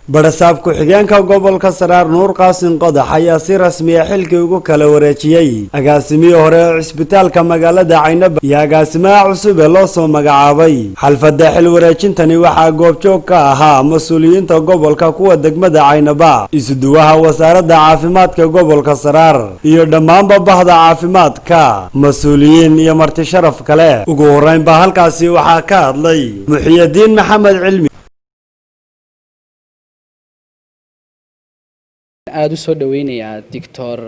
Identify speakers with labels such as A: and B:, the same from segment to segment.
A: barasaab ku-xigeenka gobolka Saraar Nuur Qaasin Qodax ayaa si rasmi ah xilkii ugu kala wareejiyay agaasimihii hore ee cisbitaalka magaalada Caynaba iyo agaasimaha cusub ee loo soo magacaabay. Xalfadda xil wareejintani waxaa goobjoog ka ahaa mas'uuliyiinta gobolka kuwa degmada Caynaba, isuduwaha wasaaradda caafimaadka gobolka Saraar iyo dhammaanba bahda caafimaadka, mas'uuliyiin iyo marti sharaf kale. Ugu horeyn baa halkaasi waxaa ka hadlay Muxiyadiin Maxamed Cilmi
B: aad u soo dhaweynaya Dr.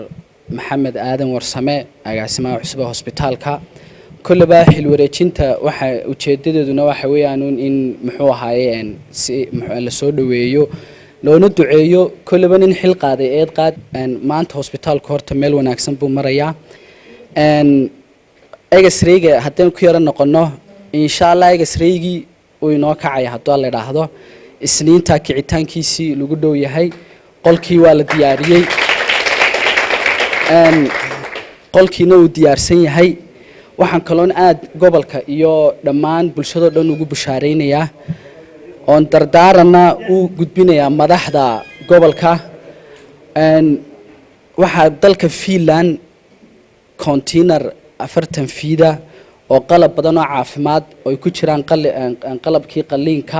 B: Maxamed Aadan Warsame agaasimaha cusub ee hospitaalka kullaba xil wareejinta waxa ujeedadeeduna waxa weeyaan in muxuu ahaayeen si la soo dhaweeyo loona duceeyo kullaba nin xil qaaday maanta hospitaalka horta meel wanaagsan buu marayaa egasreyga haddaan ku yara noqono insha Allah egasreygii uu inoo kacay haddii la yiraahdo isniinta kicitaankiisii lagu dhow yahay qolkii waa la diyaariyay qolkiina uu diyaarsan yahay waxaan kaloon aad gobolka iyo dhammaan bulshada dhan ugu bushaareynaya oo dardaarana uu gudbinaya madaxda gobolka waxa dalka Finland container 40 fiida oo qalab badan oo caafimaad oo ku jiraan qalabkii qaliinka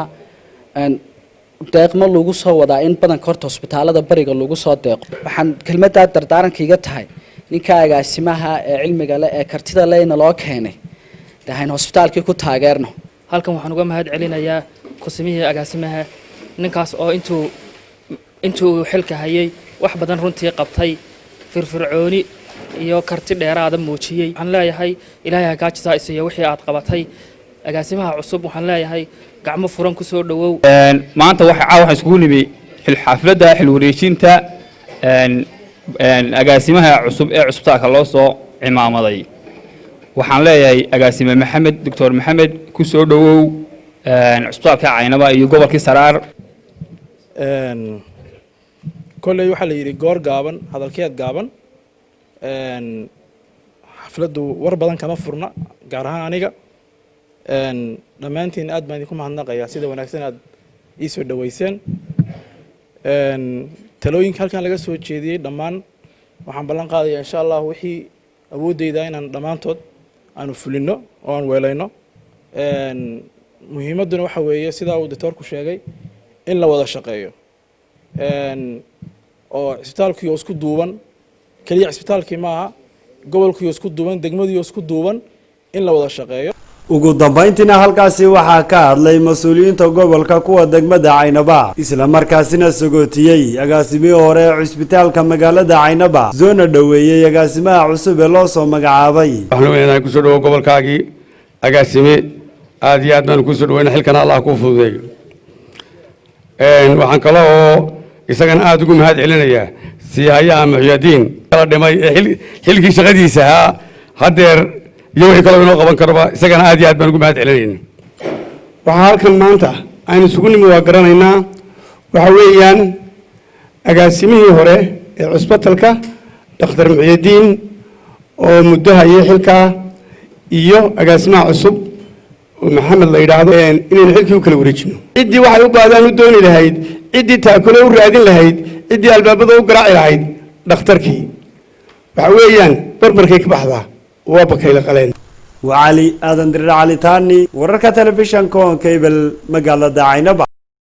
B: deeqmo lagu soo wadaa in badan horta hospitaalada bariga lagu soo deeqo waxaan kelmadda dardaarankiiga tahay ninka agaasimaha ee cilmiga leh ee kartida lehna loo keenay dahayn hospitaalkii ku taageerno
C: halkan waxaan uga mahad celinayaa kusimihii agaasimaha ninkaas oo intuu xilka hayay wax badan runtii qabtay firfircooni iyo karti dheeraad muujiyay waxaan leeyahay ilaahay hagaajisaa isiyo wixii aad qabatay agaasimaha cusub waxaan leeyahay gacmo furan ku soo dhawow
D: maanta waxa isku nimi xafladda xil wareejinta agaasimaha cusub ee cusbitaalka loo soo cimaamaday waxaan leeyahay agaasime Maxamed Dr. Maxamed ku soo dhawow cusbitaalka Caynaba iyo gobolka Saraar
E: kulay waxa la yiri goor gaaban hadalkeed gaaban xafladdu war badan kama furna gaar ahaan aniga dhammaantiin aad baan idinku mahadnaqayaa sida wanaagsan aad ii soo dhaweyseen talooyinka halkan laga soo jeediyay dhammaan waxaan ballan qaadayaa insha Allah wixii awoodeyda inaan dhammaantood aanu fulino oo aan weelayno muhiimaduna waxa weeye sida uu doctorku sheegay in la wada shaqeeyo oo cisbitaalku isku duuban kaliya cisbitaalkii maaha gobolku isku duuban degmadu isku duuban in la wada shaqeeyo.
A: ugu dambeyntiina halkaasi waxaa ka hadlay mas'uuliyiinta gobolka kuwa degmada Caynaba isla markaasina sagootiyay agaasimihii hore ee cisbitaalka magaalada Caynaba zoona dhaweeyay agaasimaha cusub ee loo soo magacaabay.
F: waxaan weynahay ku soo dhawo gobolkaagii agaasime aad iyo aad baan ku soo dhaweynaa xilkan Allah ku fududeeyo waxaan kale oo isagana aad ugu mahad celinayaa siyaaya Muxiyadiin kala dhimay xilkii shaqadiisa hadeer iyo wixii kale inoo qaban karba isagana aad iyo aad baan ugu mahad celinaynaa
G: waxa halkan maanta aynu isugu nimi waa garanaynaa waxa weeyaan agaasimihii hore ee cusbitaalka Dr. Muxiyadiin oo muddo hayay xilka iyo agaasimaha cusub oo Maxamed la yiraahdo inaan xilkii u kala wareejino cidii waxay u baadaan u dooni lahayd cidii taakule u raadin lahayd cidii albaabada u garaaci lahayd dhakhtarkii waxa weeyaan barbarkay ka baxdaa وابكيل قلين
A: وعلي آدم درع علي تاني وركة تلفزيون كون كيبل مقالة عينبا.